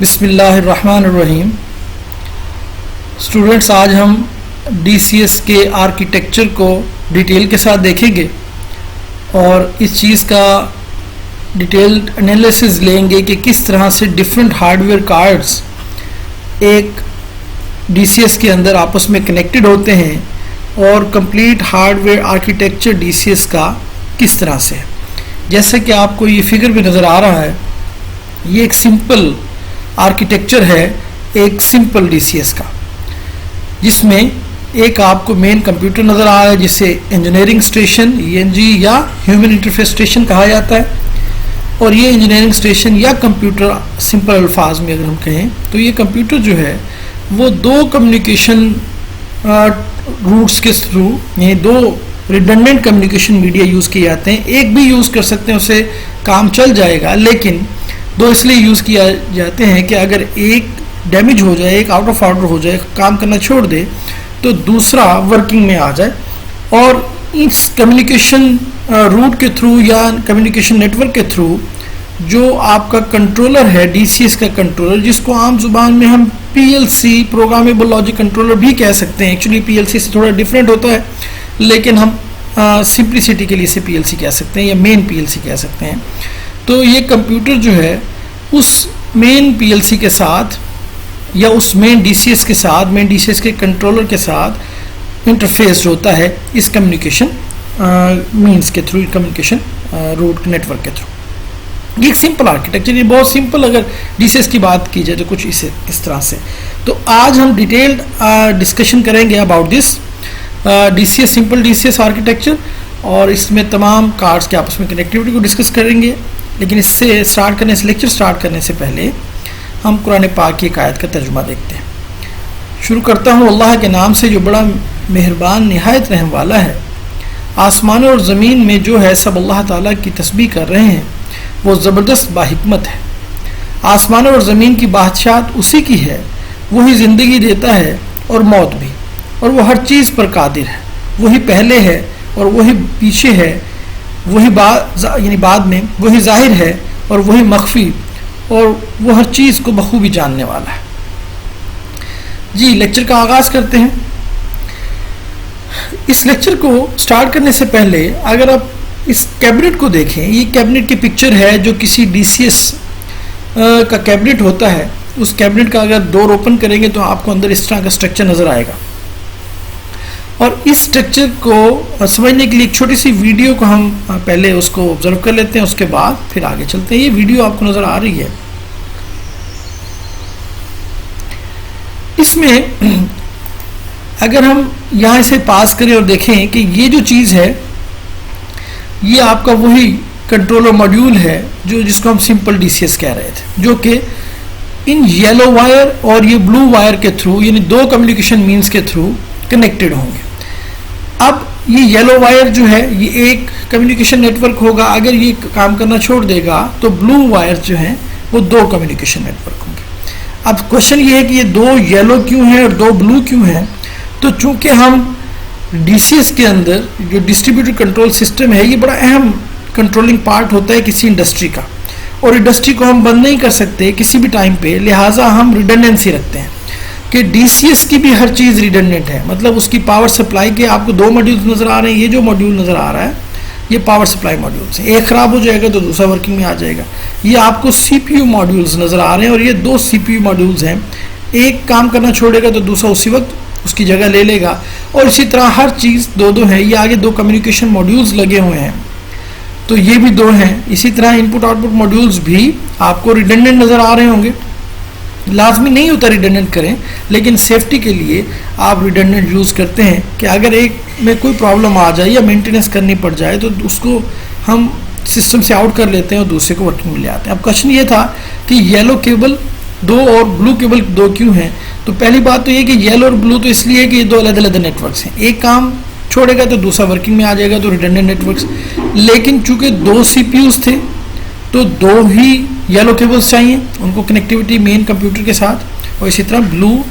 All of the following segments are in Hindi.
बिस्मिल्लाहिर्रहमानिर्रहीम। स्टूडेंट्स, आज हम DCS के आर्किटेक्चर को डिटेल के साथ देखेंगे और इस चीज़ का डिटेल्ड एनालिसिस लेंगे कि किस तरह से डिफरेंट हार्डवेयर कार्ड्स एक DCS के अंदर आपस में कनेक्टेड होते हैं और कंप्लीट हार्डवेयर आर्किटेक्चर DCS का किस तरह से है। जैसे कि आपको ये फिगर भी नज़र आ रहा है, ये एक सिंपल आर्किटेक्चर है एक सिंपल DCS का, जिसमें एक आपको मेन कंप्यूटर नज़र आ रहा है जिसे इंजीनियरिंग स्टेशन ENG या ह्यूमन इंटरफेस स्टेशन कहा जाता है। और ये इंजीनियरिंग स्टेशन या कंप्यूटर सिंपल अल्फाज में अगर हम कहें तो ये कंप्यूटर जो है वो दो कम्युनिकेशन रूट्स के थ्रू, यानी दो रिडंडेंट कम्युनिकेशन मीडिया यूज़ किए जाते हैं। एक भी यूज़ कर सकते हैं, उससे काम चल जाएगा, लेकिन दो इसलिए यूज़ किया जाते हैं कि अगर एक डैमेज हो जाए, एक आउट ऑफ ऑर्डर हो जाए, काम करना छोड़ दे, तो दूसरा वर्किंग में आ जाए। और इस कम्युनिकेशन रूट के थ्रू या कम्युनिकेशन नेटवर्क के थ्रू जो आपका कंट्रोलर है DCS का कंट्रोलर, जिसको आम जुबान में हम PLC प्रोग्रामेबल लॉजिक कंट्रोलर भी कह सकते हैं। एक्चुअली PLC से थोड़ा डिफरेंट होता है, लेकिन हम सिंप्लिसिटी के लिए इसे PLC कह सकते हैं या मेन PLC कह सकते हैं। तो ये कंप्यूटर जो है उस मेन PLC के साथ या उस मेन DCS के साथ, मेन DCS के कंट्रोलर के साथ इंटरफेस होता है इस कम्युनिकेशन मीन्स के थ्रू, कम्युनिकेशन रूट नेटवर्क के थ्रू। ये एक सिंपल आर्किटेक्चर, ये बहुत सिंपल अगर DCS की बात की जाए तो कुछ इस तरह से। तो आज हम डिटेल्ड डिस्कशन करेंगे about this DCS, simple DCS architecture, और इसमें तमाम कार्ड्स के आपस में कनेक्टिविटी को डिस्कस करेंगे। लेकिन इससे लेक्चर स्टार्ट करने से पहले हम कुरान पाक की एक आयत का तर्जुमा देखते हैं। शुरू करता हूँ अल्लाह के नाम से जो बड़ा मेहरबान निहायत रहम वाला है। आसमान और ज़मीन में जो है सब अल्लाह ताला की तस्बीह कर रहे हैं, वो ज़बरदस्त बाहिकमत है। आसमान और ज़मीन की बादशाहत उसी की है, वही ज़िंदगी देता है और मौत भी, और वो हर चीज़ पर कादिर है। वही पहले है और वही पीछे है, वही बाद में, वही ज़ाहिर है और वही मख्फी, और वो हर चीज़ को बखूबी जानने वाला है। जी, लेक्चर का आगाज़ करते हैं। इस लेक्चर को स्टार्ट करने से पहले अगर आप इस कैबिनेट को देखें, ये कैबिनेट की पिक्चर है जो किसी DCS का कैबिनेट होता है। उस कैबिनेट का अगर डोर ओपन करेंगे तो आपको अंदर इस तरह का स्ट्रक्चर नज़र आएगा। और इस स्ट्रक्चर को समझने के लिए एक छोटी सी वीडियो को हम पहले उसको ऑब्जर्व कर लेते हैं, उसके बाद फिर आगे चलते हैं। ये वीडियो आपको नज़र आ रही है। इसमें अगर हम यहाँ से पास करें और देखें कि ये जो चीज़ है ये आपका वही कंट्रोलर मॉड्यूल है जिसको हम सिंपल DCS कह रहे थे, जो कि इन येलो वायर और ये ब्लू वायर के थ्रू, यानी दो कम्युनिकेशन मीन्स के थ्रू कनेक्टेड होंगे। अब ये येलो वायर जो है ये एक कम्युनिकेशन नेटवर्क होगा। अगर ये काम करना छोड़ देगा तो ब्लू वायर जो है वो दो कम्युनिकेशन नेटवर्क होंगे। अब क्वेश्चन ये है कि ये दो येलो क्यों हैं और दो ब्लू क्यों हैं? तो चूंकि हम DCS के अंदर जो डिस्ट्रीब्यूटेड कंट्रोल सिस्टम है, ये बड़ा अहम कंट्रोलिंग पार्ट होता है किसी इंडस्ट्री का, और इंडस्ट्री को हम बंद नहीं कर सकते किसी भी टाइम पे। लिहाजा हम रिडंडेंसी रखते हैं कि DCS की भी हर चीज़ रिडंडेंट है। मतलब उसकी पावर सप्लाई के आपको दो मॉड्यूल्स नज़र आ रहे हैं। ये जो मॉड्यूल नज़र आ रहा है ये पावर सप्लाई मॉड्यूल्स है। एक ख़राब हो जाएगा तो दूसरा वर्किंग में आ जाएगा। ये आपको CPU मॉड्यूल्स नज़र आ रहे हैं, और ये दो CPU मॉड्यूल्स हैं। एक काम करना छोड़ेगा तो दूसरा उसी वक्त उसकी जगह ले लेगा, और इसी तरह हर चीज़ दो दो है। ये आगे दो कम्युनिकेशन मॉड्यूल्स लगे हुए हैं, तो ये भी दो हैं। इसी तरह इनपुट आउटपुट मॉड्यूल्स भी आपको रिडंडेंट नज़र आ रहे होंगे। लाजमी नहीं होता रिडंडेंट करें, लेकिन सेफ्टी के लिए आप रिडंडेंट यूज़ करते हैं कि अगर एक में कोई प्रॉब्लम आ जाए या मेंटेनेंस करनी पड़ जाए तो उसको हम सिस्टम से आउट कर लेते हैं और दूसरे को वर्किंग में ले आते हैं। अब क्वेश्चन ये था कि येलो केबल दो और ब्लू केबल दो क्यों हैं? तो पहली बात तो ये कि येलो और ब्लू तो इसलिए है कि ये दो अलग अलग नेटवर्क्स हैं। एक काम छोड़ेगा तो दूसरा वर्किंग में आ जाएगा, तो रिडंडेंट नेटवर्क्स। लेकिन चूंकि दो CPUs थे तो दो ही येलो केबल्स चाहिए उनको कनेक्टिविटी मेन कंप्यूटर के साथ, और इसी तरह ब्लू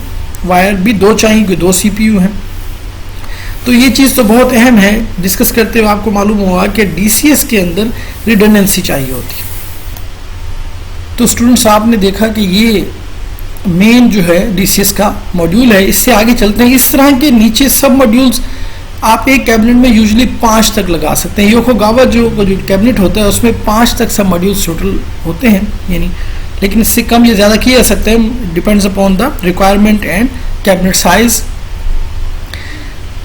वायर भी दो चाहिए क्योंकि दो CPU हैं। तो ये चीज़ तो बहुत अहम है। डिस्कस करते हुए आपको मालूम होगा कि DCS के अंदर रिडंडेंसी चाहिए होती है। तो स्टूडेंट्स आपने देखा कि ये मेन जो है DCS का मॉड्यूल है। इससे आगे चलते हैं। इस तरह के नीचे सब मॉड्यूल्स आप एक कैबिनेट में यूजुअली 5 तक लगा सकते हैं। योकोगावा जो कैबिनेट होता है उसमें 5 तक सब मॉड्यूल्स टोटल होते हैं, यानी लेकिन इससे कम या ज़्यादा किया जा सकता है, depends upon the requirement and cabinet size.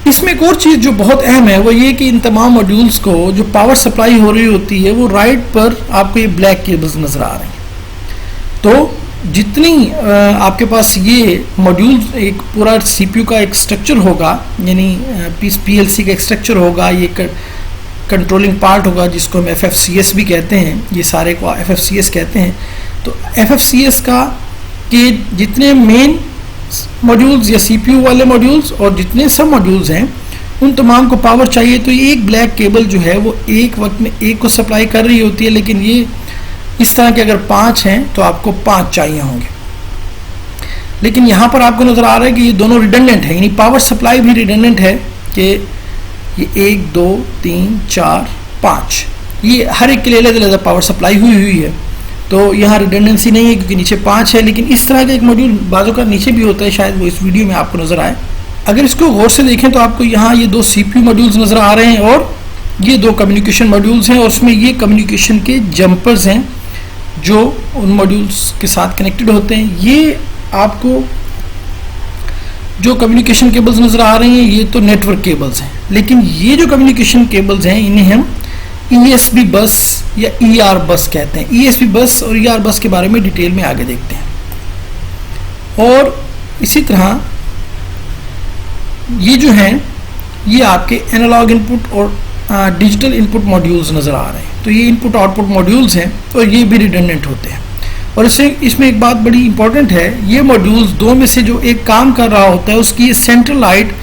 इसमें एक और चीज़ जो बहुत अहम है वो ये कि इन तमाम मॉड्यूल्स को जो पावर सप्लाई हो रही होती है वो राइट पर आपको ये ब्लैक केबल्स नज़र आ रहे हैं। तो जितनी आपके पास ये मॉड्यूल एक पूरा CPU का एक स्ट्रक्चर होगा, यानी PLC का एक स्ट्रक्चर होगा, ये कंट्रोलिंग पार्ट होगा जिसको हम FFCS भी कहते हैं, ये सारे को FFCS कहते हैं। तो FFCS का के जितने मेन मॉड्यूल्स या CPU वाले मॉड्यूल्स और जितने सब मॉड्यूल्स हैं उन तमाम को पावर चाहिए। तो ये एक ब्लैक केबल जो है वो एक वक्त में एक को सप्लाई कर रही होती है, लेकिन ये इस तरह के अगर 5 हैं तो आपको 5 चाहिए होंगे। लेकिन यहाँ पर आपको नज़र आ रहा है कि ये दोनों रिडंडेंट है, यानी पावर सप्लाई भी रिडंडेंट है कि ये 1 2 3 4 5 ये हर एक के लिए अलग अलग पावर सप्लाई हुई है। तो यहाँ रिडंडेंसी नहीं है क्योंकि नीचे 5 है। लेकिन इस तरह का एक मॉड्यूल बाजू का नीचे भी होता है, शायद वो इस वीडियो में आपको नज़र आए। अगर इसको गौर से देखें तो आपको यहाँ ये 2 CPU मॉड्यूल्स नज़र आ रहे हैं और ये 2 कम्युनिकेशन मॉड्यूल्स हैं, और उसमें ये कम्युनिकेशन के जंपर्स हैं जो उन मॉड्यूल्स के साथ कनेक्टेड होते हैं। ये आपको जो कम्युनिकेशन केबल्स नज़र आ रही हैं ये तो नेटवर्क केबल्स हैं, लेकिन ये जो कम्युनिकेशन केबल्स हैं इन्हें हम ESB बस या ER बस कहते हैं। ESB बस और ER बस के बारे में डिटेल में आगे देखते हैं। और इसी तरह ये जो हैं ये आपके एनालॉग इनपुट और डिजिटल इनपुट मॉड्यूल्स नज़र आ रहे हैं। तो ये इनपुट आउटपुट मॉड्यूल्स हैं और ये भी रिडंडेंट होते हैं। और इसमें एक बात बड़ी इंपॉर्टेंट है, ये मॉड्यूल्स 2 में से जो एक काम कर रहा होता है उसकी सेंट्रल लाइट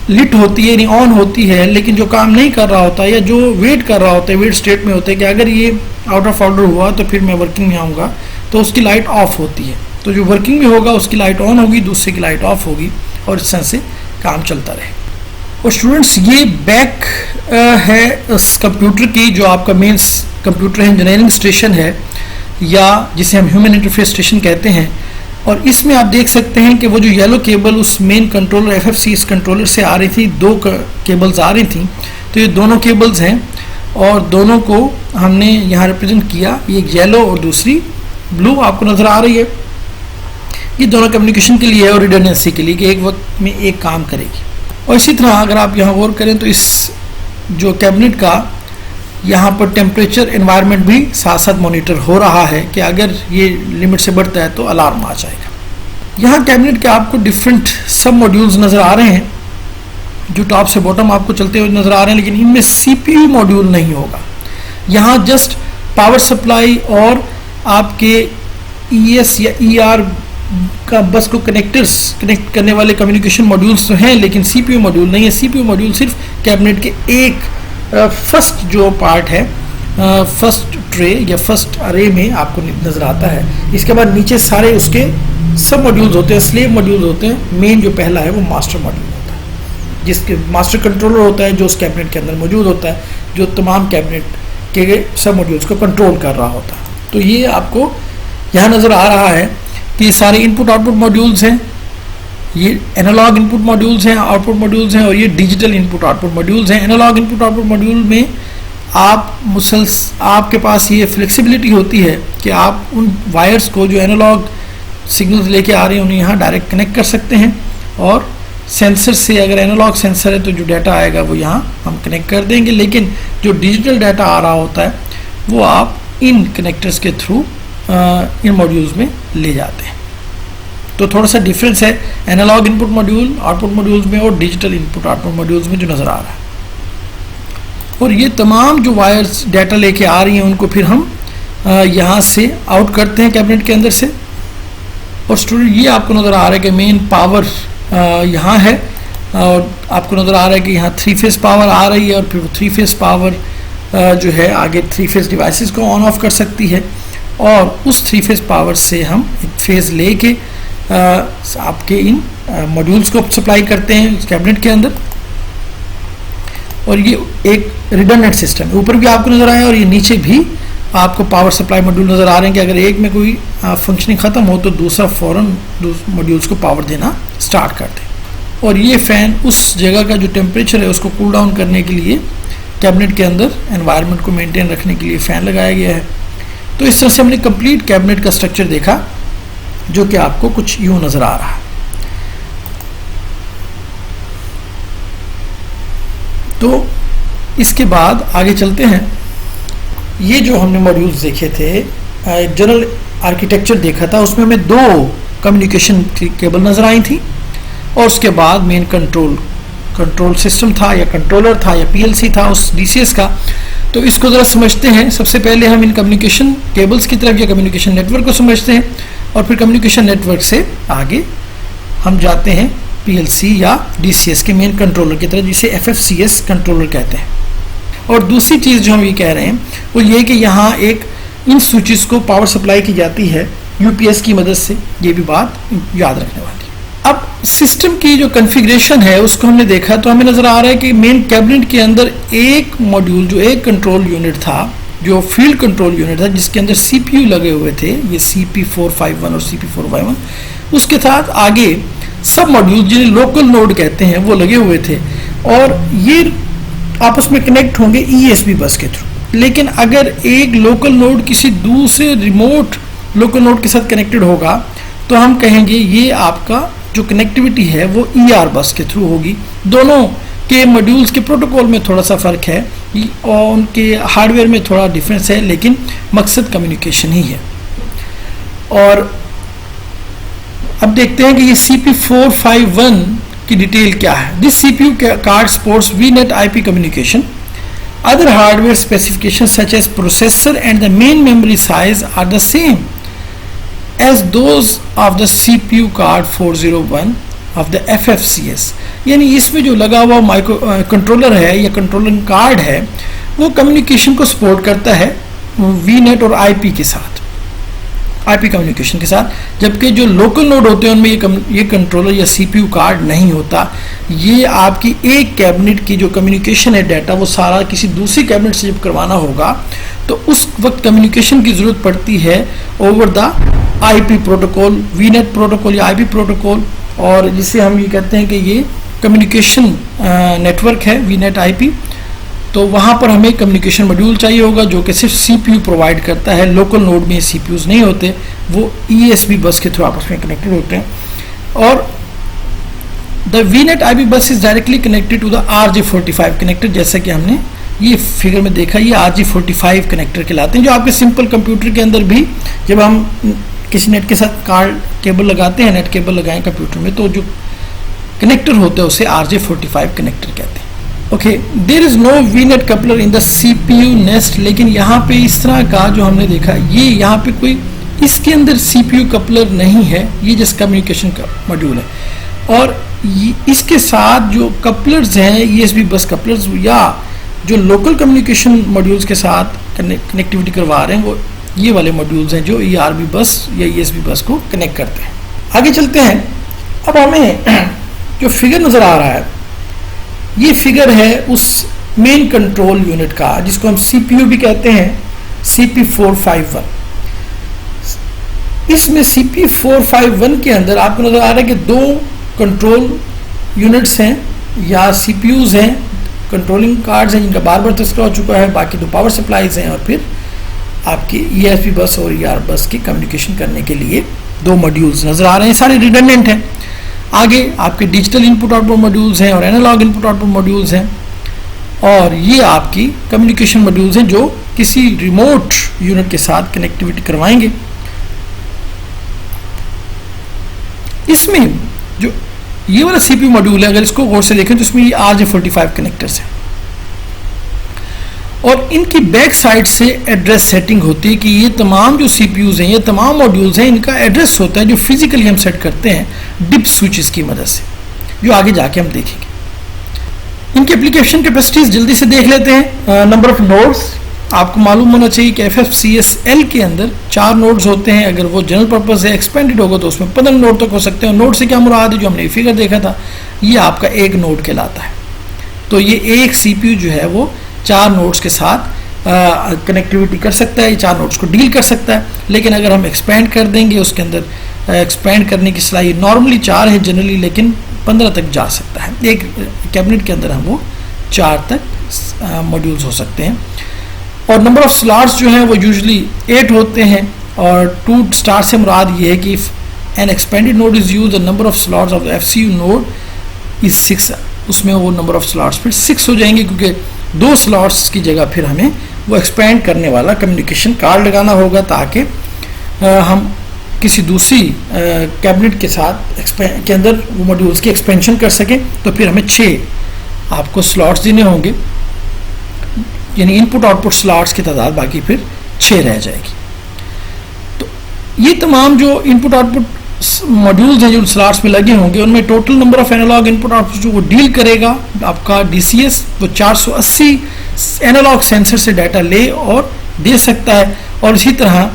लिट होती है, यानी ऑन होती है, लेकिन जो काम नहीं कर रहा होता है या जो वेट कर रहा होता है, वेट स्टेट में होता है कि अगर ये आउट ऑफ ऑर्डर हुआ तो फिर मैं वर्किंग में आऊँगा, तो उसकी लाइट ऑफ होती है। तो जो वर्किंग में होगा उसकी लाइट ऑन होगी, दूसरे की लाइट ऑफ होगी, और इस तरह से काम चलता रहे। और स्टूडेंट्स ये बैक है उस कंप्यूटर की जो आपका मेन कंप्यूटर इंजीनियरिंग स्टेशन है, या जिसे हम ह्यूमन इंटरफेस स्टेशन कहते हैं। और इसमें आप देख सकते हैं कि वो जो येलो केबल उस मेन कंट्रोलर FFCS कंट्रोलर से आ रही थी, 2 केबल्स आ रही थी। तो ये दोनों केबल्स हैं और दोनों को हमने यहाँ रिप्रेजेंट किया, ये येलो और दूसरी ब्लू आपको नज़र आ रही है। ये दोनों कम्युनिकेशन के लिए है और रिडंडेंसी के लिए कि एक वक्त में एक काम करेगी। और इसी तरह अगर आप यहाँ गौर करें तो इस जो कैबिनेट का यहाँ पर टेम्परेचर एनवायरनमेंट भी साथ साथ मॉनिटर हो रहा है कि अगर ये लिमिट से बढ़ता है तो अलार्म आ जाएगा। यहाँ कैबिनेट के आपको डिफरेंट सब मॉड्यूल्स नज़र आ रहे हैं जो टॉप से बॉटम आपको चलते हुए नज़र आ रहे हैं, लेकिन इनमें CPU मॉड्यूल नहीं होगा। यहाँ जस्ट पावर सप्लाई और आपके ES या ER का बस को कनेक्ट करने वाले कम्युनिकेशन मॉड्यूल्स तो हैं, लेकिन CPU मॉड्यूल नहीं है। CPU मॉड्यूल सिर्फ कैबिनेट के एक फर्स्ट जो पार्ट है, फर्स्ट ट्रे या फर्स्ट अरे में आपको नज़र आता है। इसके बाद नीचे सारे उसके सब मॉड्यूल्स होते हैं, स्लेव मॉड्यूल्स होते हैं। मेन जो पहला है वो मास्टर मॉड्यूल होता है, जिसके मास्टर कंट्रोलर होता है जो उस कैबिनेट के अंदर मौजूद होता है, जो तमाम कैबिनेट के सब मॉड्यूल्स को कंट्रोल कर रहा होता है। तो ये आपको यहाँ नज़र आ रहा है कि सारे इनपुट आउटपुट मॉड्यूल्स हैं, ये एनालॉग इनपुट मॉड्यूल्स हैं, आउटपुट मॉड्यूल्स हैं, और ये डिजिटल इनपुट आउटपुट मॉड्यूल्स हैं। एनालॉग इनपुट आउटपुट मॉड्यूल में आपके पास ये फ्लेक्सिबिलिटी होती है कि आप उन वायर्स को जो एनालॉग सिग्नल्स लेके आ रहे हैं उन्हें यहाँ डायरेक्ट कनेक्ट कर सकते हैं, और सेंसर से अगर एनालॉग सेंसर है तो जो डाटा आएगा वो यहाँ हम कनेक्ट कर देंगे, लेकिन जो डिजिटल डाटा आ रहा होता है वो आप इन कनेक्टर्स के थ्रू इन मॉड्यूल्स में ले जाते हैं। तो थोड़ा सा डिफरेंस है analog input module output modules में और डिजिटल इनपुट आउटपुट मॉड्यूल्स में जो नज़र आ रहा है। और ये तमाम जो वायर्स डाटा लेके आ रही हैं उनको फिर हम यहाँ से आउट करते हैं कैबिनेट के अंदर से। और स्टूडेंट ये आपको नज़र आ रहा है कि मेन पावर यहाँ है, और आपको नज़र आ रहा है कि यहाँ 3 फेज़ पावर आ रही है, और फिर 3 फेज़ पावर जो है आगे 3 फेज़ डिवाइसेस को ऑन ऑफ कर सकती है, और उस 3 फेज़ पावर से हम एक फेज़ लेके आपके इन मॉड्यूल्स को सप्लाई करते हैं इस कैबिनेट के अंदर। और ये एक रिडंडेंट सिस्टम है, ऊपर भी आपको नज़र आया और ये नीचे भी आपको पावर सप्लाई मॉड्यूल नज़र आ रहे हैं कि अगर एक में कोई फंक्शनिंग ख़त्म हो तो दूसरा फ़ौरन मॉड्यूल्स को पावर देना स्टार्ट कर दे। और ये फ़ैन उस जगह का जो टेम्परेचर है उसको कूल डाउन करने के लिए कैबिनेट के अंदर एनवायरनमेंट को मेंटेन रखने के लिए फ़ैन लगाया गया है। तो इस तरह से हमने कंप्लीट कैबिनेट का स्ट्रक्चर देखा जो कि आपको कुछ यूँ नज़र आ रहा है। तो इसके बाद आगे चलते हैं। ये जो हमने मॉड्यूल्स देखे थे, जनरल आर्किटेक्चर देखा था, उसमें हमें 2 कम्युनिकेशन केबल नज़र आई थी और उसके बाद मेन कंट्रोल सिस्टम था या कंट्रोलर था या पीएलसी था उस डीसीएस का। तो इसको ज़रा समझते हैं। सबसे पहले हम इन कम्युनिकेशन केबल्स की तरफ या कम्युनिकेशन नेटवर्क को समझते हैं और फिर कम्युनिकेशन नेटवर्क से आगे हम जाते हैं पीएलसी या डीसीएस के मेन कंट्रोलर की तरफ, जिसे एफएफसीएस कंट्रोलर कहते हैं। और दूसरी चीज़ जो हम ये कह रहे हैं वो ये कि यहाँ एक इन स्विचेस को पावर सप्लाई की जाती है यूपीएस की मदद से। ये भी बात याद रखने वाली है। अब सिस्टम की जो कॉन्फ़िगरेशन है उसको हमने देखा तो हमें नज़र आ रहा है कि मेन कैबिनेट के अंदर एक मॉड्यूल जो एक कंट्रोल यूनिट था, जो फील्ड कंट्रोल यूनिट था, जिसके अंदर सीपीयू लगे हुए थे, ये CP451 और CP451, उसके साथ आगे सब मॉड्यूल जिन्हें लोकल नोड कहते हैं वो लगे हुए थे और ये आपस में कनेक्ट होंगे ESP बस के थ्रू। लेकिन अगर एक लोकल नोड किसी दूसरे रिमोट लोकल नोड के साथ कनेक्टेड होगा तो हम कहेंगे ये आपका जो कनेक्टिविटी है वो ER बस के थ्रू होगी। दोनों के मॉड्यूल्स के प्रोटोकॉल में थोड़ा सा फ़र्क है और उनके हार्डवेयर में थोड़ा डिफरेंस है, लेकिन मकसद कम्युनिकेशन ही है। और अब देखते हैं कि ये CP451 की डिटेल क्या है। This CPU card supports VNet IP communication. Other hardware specifications such as processor and the main memory size are the same as those of the CPU card 401 of the FFCS. यानी इसमें जो लगा हुआ माइक्रो कंट्रोलर है या कंट्रोलर कार्ड है वो कम्युनिकेशन को सपोर्ट करता है VNet और IP के साथ, IP कम्युनिकेशन के साथ, जबकि जो लोकल नोड होते हैं उनमें ये कंट्रोलर या CPU कार्ड नहीं होता। ये आपकी एक कैबिनेट की जो कम्युनिकेशन है डाटा वो सारा किसी दूसरी कैबिनेट से जब करवाना होगा तो उस वक्त कम्युनिकेशन की ज़रूरत पड़ती है over the IP protocol, VNet protocol या IP प्रोटोकॉल, और जिसे हम ये कहते हैं कि ये कम्युनिकेशन नेटवर्क है VNet IP। तो वहाँ पर हमें कम्युनिकेशन मॉड्यूल चाहिए होगा जो कि सिर्फ CPU प्रोवाइड करता है। लोकल नोड में CPUs नहीं होते, वो ESP बस के थ्रू आपस में कनेक्टेड होते हैं। और the VNet IP bus is directly connected to the RJ45 connector, जैसा कि हमने ये फिगर में देखा, ये RJ45 कनेक्टर कहलाते हैं, जो आपके सिंपल कंप्यूटर के अंदर भी जब हम किसी नेट के साथ कार्ड केबल लगाते हैं, नेट केबल लगाएं कंप्यूटर में, तो जो कनेक्टर होता है उसे RJ45 कनेक्टर कहते हैं। Okay, there is no VNet coupler in the CPU nest, लेकिन यहाँ पे इस तरह का जो हमने देखा, ये यहाँ पे कोई इसके अंदर CPU कपलर नहीं है, ये जस्ट कम्युनिकेशन का मॉड्यूल है। और इसके साथ जो कपलर्स हैं USB बस कपलर्स या जो लोकल कम्युनिकेशन मॉड्यूल्स के साथ कनेक्टिविटी करवा रहे हैं वो ये वाले मॉड्यूल्स हैं जो ERB बस या ESB बस को कनेक्ट करते हैं। आगे चलते हैं। अब हमें जो फिगर नज़र आ रहा है ये फिगर है उस मेन कंट्रोल यूनिट का जिसको हम CPU भी कहते हैं, CP451। इसमें CP451 के अंदर आपको नजर आ रहा है कि 2 कंट्रोल यूनिट्स हैं या CPUs हैं, कंट्रोलिंग कार्ड्स हैं जिनका बार बार तस्करा हो चुका है, बाकी 2 पावर सप्लाईज हैं और फिर आपकी ESP बस और ER बस की कम्युनिकेशन करने के लिए 2 मॉड्यूल्स नजर आ रहे हैं, सारे रिडंडेंट हैं। आगे आपके डिजिटल इनपुट आउटपुट मॉड्यूल्स हैं और एनालॉग इनपुट आउटपुट मॉड्यूल्स हैं, और ये आपकी कम्युनिकेशन मॉड्यूल्स हैं जो किसी रिमोट यूनिट के साथ कनेक्टिविटी करवाएंगे। इसमें जो ये वाला CPU मॉड्यूल है, अगर इसको गौर से देखें तो इसमें ये RJ45 कनेक्टर्स हैं और इनकी बैक साइड से एड्रेस सेटिंग होती है कि ये तमाम जो CPUs हैं, ये तमाम मॉड्यूल्स हैं, इनका एड्रेस होता है जो फिजिकली हम सेट करते हैं डिप स्विचेस की मदद से, जो आगे जाके हम देखेंगे। इनकी एप्लीकेशन कैपेसिटीज जल्दी से देख लेते हैं। नंबर ऑफ नोड्स आपको मालूम होना चाहिए कि FFCSL के अंदर 4 नोड्स होते हैं। अगर वो जनरल पर्पस है एक्सपेंडेड होगा तो उसमें 15 नोड तक हो सकते हैं। नोड से क्या मुराद है, जो हमने फिगर देखा था, ये आपका एक नोड कहलाता है। तो ये एक CPU जो है वो 4 नोड्स के साथ कनेक्टिविटी कर सकता है, ये 4 नोड्स को डील कर सकता है। लेकिन अगर हम एक्सपेंड कर देंगे, उसके अंदर एक्सपेंड करने की सलाहियत नॉर्मली 4 है जनरली, लेकिन 15 तक जा सकता है। एक कैबिनेट के अंदर हम वो 4 तक मॉड्यूल्स हो सकते हैं। और नंबर ऑफ स्लॉट्स जो हैं वो यूजुअली 8 होते हैं, और 2 स्टार से मुराद ये है कि an expanded node is use the number of slots of FCU node is 6, उसमें वो नंबर ऑफ स्लॉट्स फिर 6 हो जाएंगे, क्योंकि 2 स्लॉट्स की जगह फिर हमें वो एक्सपेंड करने वाला कम्युनिकेशन कार्ड लगाना होगा, ताकि हम किसी दूसरी कैबिनेट के साथ के अंदर वो मॉड्यूल्स की एक्सपेंशन कर सकें। तो फिर हमें 6 आपको स्लॉट्स देने होंगे, यानी इनपुट आउटपुट स्लॉट्स की तादाद बाकी फिर 6 रह जाएगी। तो ये तमाम जो इनपुट आउटपुट मॉड्यूल्स हैं जो स्लॉट्स में लगे होंगे, उनमें total number of analog input output जो वो डील करेगा आपका DCS, वो 480 एनालॉग सेंसर से डाटा ले और दे सकता है। और इसी तरह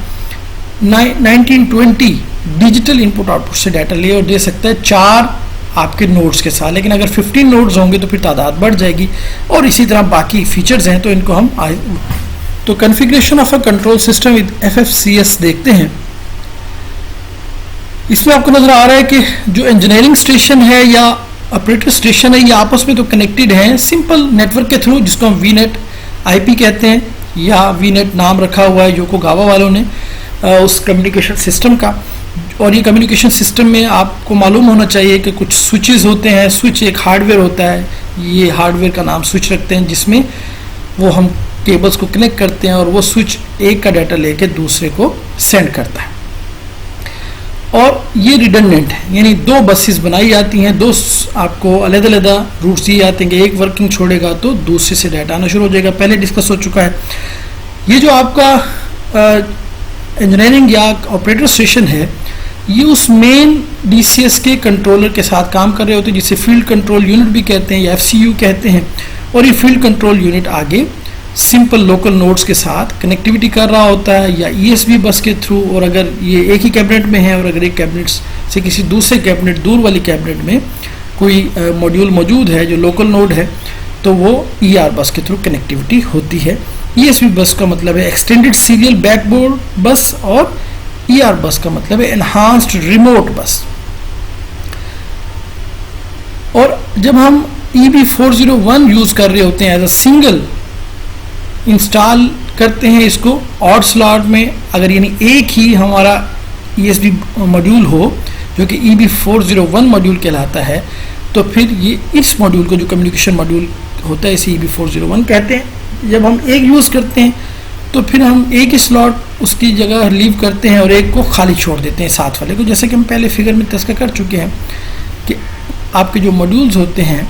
1920 डिजिटल इनपुट आउटपुट से डाटा ले और दे सकता है 4 आपके नोड्स के साथ। लेकिन अगर 15 नोड्स होंगे तो फिर तादाद बढ़ जाएगी। और इसी तरह बाकी फीचर्स हैं, तो इनको हम तो configuration of a control system with FFCS देखते हैं। इसमें आपको नजर आ रहा है कि जो इंजीनियरिंग स्टेशन है या ऑपरेटर स्टेशन है, ये आपस में तो कनेक्टेड हैं सिंपल नेटवर्क के थ्रू, जिसको हम VNet IP कहते हैं, या VNet नाम रखा हुआ है योकोगावा वालों ने उस कम्युनिकेशन सिस्टम का। और ये कम्युनिकेशन सिस्टम में आपको मालूम होना चाहिए कि कुछ स्विचेस होते हैं। स्विच एक हार्डवेयर होता है, ये हार्डवेयर का नाम स्विच रखते हैं, जिसमें वो हम केबल्स को कनेक्ट करते हैं और वो स्विच एक का डाटा लेके दूसरे को सेंड करता है। और ये रिडंडेंट है, यानी 2 बसेस बनाई जाती हैं, 2 आपको अलग-अलग रूट्स दिए जाते हैं कि एक वर्किंग छोड़ेगा तो दूसरे से डाटा आना शुरू हो जाएगा। पहले डिस्कस हो चुका है। ये जो आपका इंजीनियरिंग या ऑपरेटर स्टेशन है, ये उस मेन DCS के कंट्रोलर के साथ काम कर रहे होते हैं, जिसे फील्ड कंट्रोल यूनिट भी कहते हैं या FCU कहते हैं। और ये फील्ड कंट्रोल यूनिट आगे सिंपल लोकल नोड्स के साथ कनेक्टिविटी कर रहा होता है या ESB बस के थ्रू। और अगर ये एक ही कैबिनेट में है और अगर एक कैबिनेट से किसी दूसरे कैबिनेट, दूर वाली कैबिनेट में कोई मॉड्यूल मौजूद है जो लोकल नोड है, तो वो ER बस के थ्रू कनेक्टिविटी होती है। ESB बस का मतलब है एक्सटेंडेड सीरियल बैकबोर्ड बस, और ER बस का मतलब है एनहांस्ड रिमोट बस। और जब हम EB401 यूज कर रहे होते हैं एज अ सिंगल इंस्टॉल करते हैं इसको ऑड स्लॉट में, अगर यानी एक ही हमारा ESB मॉड्यूल हो जो कि EB401 मॉड्यूल कहलाता है, तो फिर ये इस मॉड्यूल को जो कम्युनिकेशन मॉड्यूल होता है इसे EB401 कहते हैं। जब हम एक यूज़ करते हैं तो फिर हम एक ही स्लॉट उसकी जगह लीव करते हैं और एक को खाली छोड़ देते हैं साथ वाले को, जैसे कि हम पहले फिगर में तस्करा कर चुके हैं कि आपके जो मॉड्यूल्स होते हैं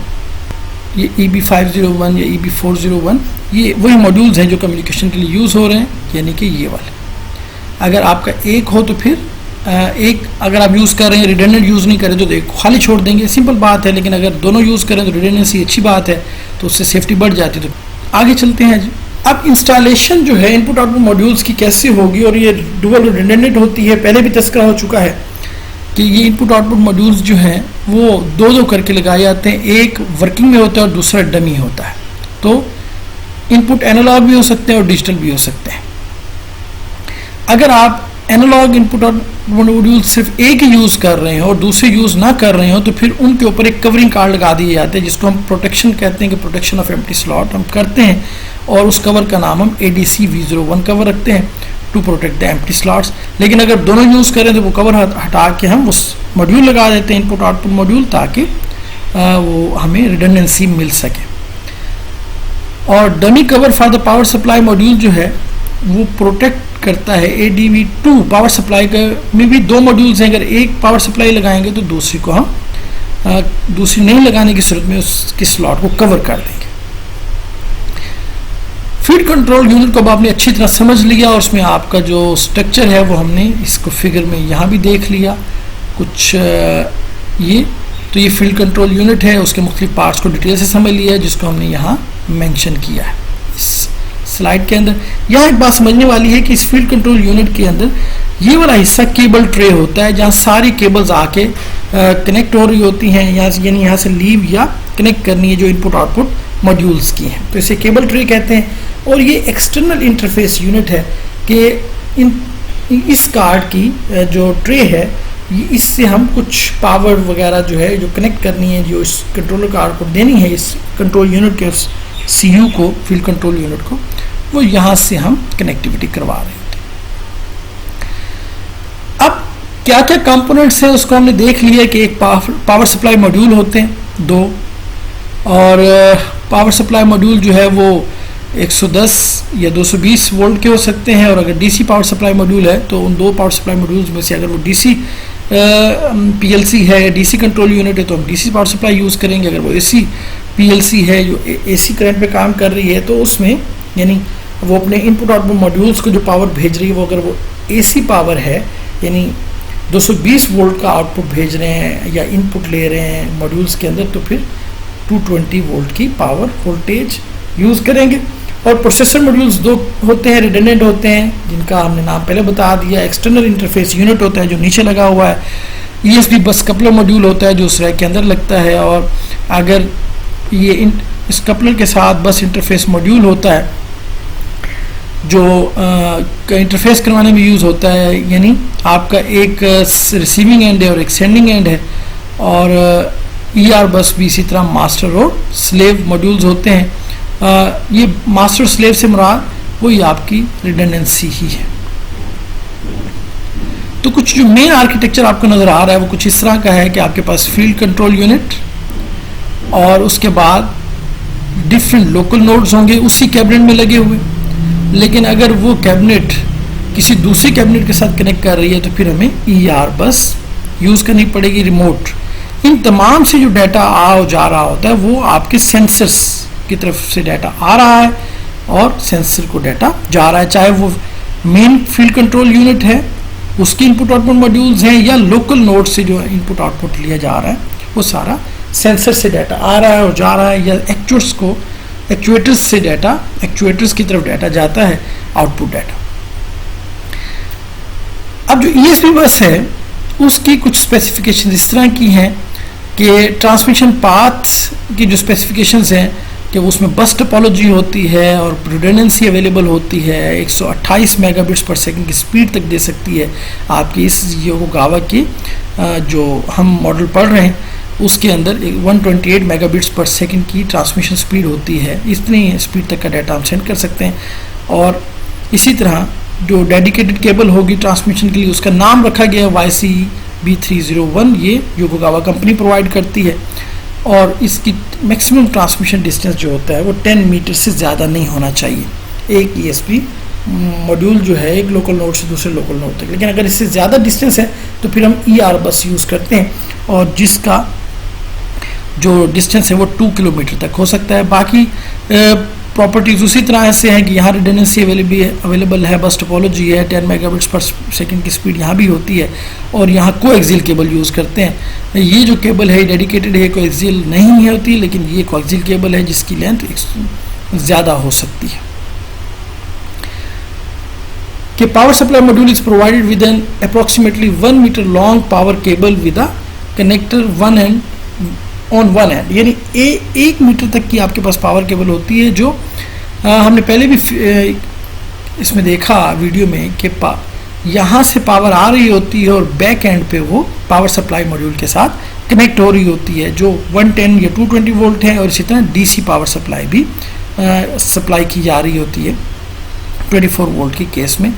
ये EB501 या EB401, ये वही मॉड्यूल्स हैं जो कम्युनिकेशन के लिए यूज़ हो रहे हैं, यानी कि ये वाले। अगर आपका एक हो तो फिर एक, अगर आप यूज़ कर रहे हैं रिडंडेंट यूज़ नहीं करें तो एक को खाली छोड़ देंगे, सिंपल बात है। लेकिन अगर दोनों यूज़ करें तो रिडंडेंसी अच्छी बात है, तो उससे सेफ्टी बढ़ जाती है। तो आगे चलते हैं जी। अब इंस्टॉलेशन जो है इनपुट आउटपुट मॉड्यूल्स की कैसे होगी, और ये डुअल रिडंडेंट होती है, पहले भी तस्करा हो चुका है कि ये इनपुट आउटपुट मॉड्यूल्स जो हैं वो 2-2 करके लगाए जाते हैं। एक वर्किंग में होता है और दूसरा डमी होता है। तो इनपुट एनालॉग भी हो सकते हैं और डिजिटल भी हो सकते हैं। अगर आप एनालॉग इनपुट मॉड्यूल सिर्फ एक ही यूज़ कर रहे हो और दूसरे यूज़ ना कर रहे हो, तो फिर उनके ऊपर एक कवरिंग कार्ड लगा दिए जाते हैं, जिसको हम प्रोटेक्शन कहते हैं कि प्रोटेक्शन ऑफ एम्प्टी स्लॉट हम करते हैं। और उस कवर का नाम हम ADC V01 कवर रखते हैं to protect the empty slots. लेकिन अगर दोनों यूज़ करें तो वो कवर हटा के हम उस मॉड्यूल लगा देते हैं, इनपुट आउटपुट मॉड्यूल, ताकि वो हमें रिडंडेंसी मिल सके। और dummy cover for the power supply module जो है वो प्रोटेक्ट करता है ADV2 पावर सप्लाई का में भी 2 मॉड्यूल्स हैं। अगर एक पावर सप्लाई लगाएंगे तो दूसरी को हम दूसरी नहीं लगाने की सूरत में उसके स्लॉट को कवर कर देंगे। फीड कंट्रोल यूनिट को अब आपने अच्छी तरह समझ लिया और उसमें आपका जो स्ट्रक्चर है वो हमने इसको फिगर में यहाँ भी देख लिया कुछ। ये तो ये फील्ड कंट्रोल यूनिट है, उसके मुख्तलिफ पार्ट्स को डिटेल से समझ लिया है, जिसको हमने यहाँ मेंशन किया है इस स्लाइड के अंदर। यहाँ एक बात समझने वाली है कि इस फील्ड कंट्रोल यूनिट के अंदर ये वाला हिस्सा केबल ट्रे होता है, जहाँ सारी केबल्स आके कनेक्ट हो रही होती हैं, यानी यहाँ से लीव या कनेक्ट करनी है जो इनपुट आउटपुट मॉड्यूल्स की हैं, तो इसे केबल ट्रे कहते हैं। और ये एक्सटर्नल इंटरफेस यूनिट है कि इस कार्ड की जो ट्रे है इससे हम कुछ पावर वगैरह जो है जो कनेक्ट करनी है, जो इस कंट्रोलर कार्ड को देनी है इस कंट्रोल यूनिट के सीयू को, फील्ड कंट्रोल यूनिट को, वो यहाँ से हम कनेक्टिविटी करवा रहे हैं। अब क्या क्या कंपोनेंट्स हैं उसको हमने देख लिया कि एक पावर सप्लाई मॉड्यूल होते हैं 2, और पावर सप्लाई मॉड्यूल जो है वो 110 या 220 वोल्ट के हो सकते हैं, और अगर डीसी पावर सप्लाई मॉड्यूल है तो उन 2 पावर सप्लाई मॉड्यूल्स में से अगर वो डीसी पीएलसी है, डीसी कंट्रोल यूनिट है, तो हम डीसी पावर सप्लाई यूज़ करेंगे। अगर वो एसी पीएलसी है जो एसी करंट पे काम कर रही है, तो उसमें यानी वो अपने इनपुट आउटपुट मॉड्यूल्स को जो पावर भेज रही है वो अगर वो एसी पावर है, यानी 220 वोल्ट का आउटपुट भेज रहे हैं या इनपुट ले रहे हैं मॉड्यूल्स के अंदर, तो फिर 220 वोल्ट की पावर वोल्टेज यूज़ करेंगे। और प्रोसेसर मॉड्यूल्स 2 होते हैं, रिडंडेंट होते हैं, जिनका हमने नाम पहले बता दिया। एक्सटर्नल इंटरफेस यूनिट होता है जो नीचे लगा हुआ है। ईएसपी बस कपलर मॉड्यूल होता है जो उस रैक के अंदर लगता है, और अगर ये इस कपलर के साथ बस इंटरफेस मॉड्यूल होता है जो इंटरफेस करवाने में यूज़ होता है, यानी आपका एक रिसीविंग एंड है और एक सेंडिंग एंड है, और ईआर बस भी इसी तरह मास्टर और स्लेव मॉड्यूल्स होते हैं। ये मास्टर स्लेव से मुराद वही आपकी रिडंडेंसी ही है। तो कुछ जो मेन आर्किटेक्चर आपको नज़र आ रहा है वो कुछ इस तरह का है कि आपके पास फील्ड कंट्रोल यूनिट और उसके बाद डिफरेंट लोकल नोड्स होंगे उसी कैबिनेट में लगे हुए, लेकिन अगर वो कैबिनेट किसी दूसरे कैबिनेट के साथ कनेक्ट कर रही है तो फिर हमें ईआर बस यूज़ करनी पड़ेगी, रिमोट। इन तमाम से जो डाटा आ और जा रहा होता है वो आपके सेंसर्स की तरफ से डाटा आ रहा है और सेंसर को डाटा जा रहा है, चाहे वो मेन फील्ड कंट्रोल यूनिट है उसकी इनपुट आउटपुट मॉड्यूल्स हैं या लोकल नोड से जो इनपुट आउटपुट लिया जा रहा है वो सारा सेंसर से डाटा आ रहा है और जा रहा है, या एक्चुएटर्स से डाटा, एक्चुएटर्स की तरफ डाटा जाता है, आउटपुट डाटा। अब जो ईएसपी बस है उसकी कुछ स्पेसिफिकेशन इस तरह की हैं कि ट्रांसमिशन पाथ की जो स्पेसिफिकेशंस हैं कि उसमें बस टोपोलॉजी होती है और रिडंडेंसी अवेलेबल होती है, 128 मेगाबिट्स पर सेकंड की स्पीड तक दे सकती है आपकी इस योकोगावा की जो हम मॉडल पढ़ रहे हैं उसके अंदर 128 मेगाबिट्स पर सेकंड की ट्रांसमिशन स्पीड होती है। इतनी स्पीड तक का डाटा हम सेंड कर सकते हैं। और इसी तरह जो डेडिकेटेड केबल होगी ट्रांसमिशन के लिए उसका नाम रखा गया है YCB301, ये योकोगावा कंपनी प्रोवाइड करती है, और इसकी मैक्सिमम ट्रांसमिशन डिस्टेंस जो होता है वो 10 मीटर से ज़्यादा नहीं होना चाहिए एक ईएसपी मॉड्यूल जो है एक लोकल नोड से दूसरे लोकल नोड तक। लेकिन अगर इससे ज़्यादा डिस्टेंस है तो फिर हम ईआर बस यूज़ करते हैं और जिसका जो डिस्टेंस है वो 2 किलोमीटर तक हो सकता है। बाकी प्रॉपर्टीज़ उसी तरह से हैं कि यहाँ रिडंडेंसी अवेलेबल है, बस टोपोलॉजी है, 10 मेगाबिट्स पर सेकंड की स्पीड यहाँ भी होती है, और यहाँ कोएक्सियल केबल यूज़ करते हैं। ये जो केबल है डेडिकेटेड है, कोएक्सियल नहीं होती, लेकिन ये कोएक्सियल केबल है जिसकी लेंथ ज़्यादा हो सकती है। कि power supply module is provided with an approximately 1 meter long power cable with a connector one end on one end, यानी 1 मीटर तक की आपके पास पावर केबल होती है जो हमने पहले भी इसमें देखा वीडियो में कि यहाँ से पावर आ रही होती है और बैक एंड पे वो पावर सप्लाई मॉड्यूल के साथ कनेक्ट हो रही होती है जो 110 या 220 वोल्ट है, और इसी तरह डीसी पावर सप्लाई भी सप्लाई की जा रही होती है 24 वोल्ट की केस में,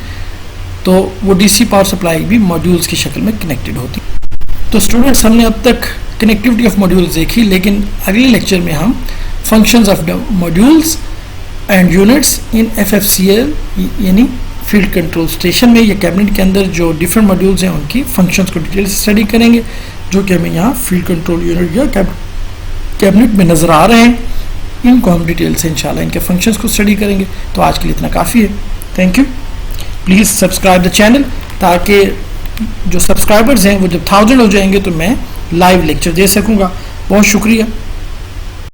तो वो डीसी पावर सप्लाई भी मॉड्यूल्स की शक्ल में कनेक्टेड होती है। तो स्टूडेंट्स हमने अब तक कनेक्टिविटी ऑफ मॉड्यूल्स देखी, लेकिन अगले लेक्चर में हम functions of modules and units in FFCL यानी फील्ड कंट्रोल स्टेशन में या कैबिनेट के अंदर जो डिफरेंट मॉड्यूल्स हैं उनकी फंक्शंस को डिटेल से स्टडी करेंगे, जो कि हमें यहाँ फील्ड कंट्रोल यूनिट या कैबिनेट में नज़र आ रहे हैं। इनको हम डिटेल से इंशाल्लाह इनके फंक्शंस को स्टडी करेंगे। तो आज के लिए इतना काफ़ी है। Thank you. Please subscribe the channel, ताकि जो सब्सक्राइबर्स हैं वो जब 1000 हो जाएंगे तो मैं लाइव लेक्चर दे सकूँगा। बहुत शुक्रिया।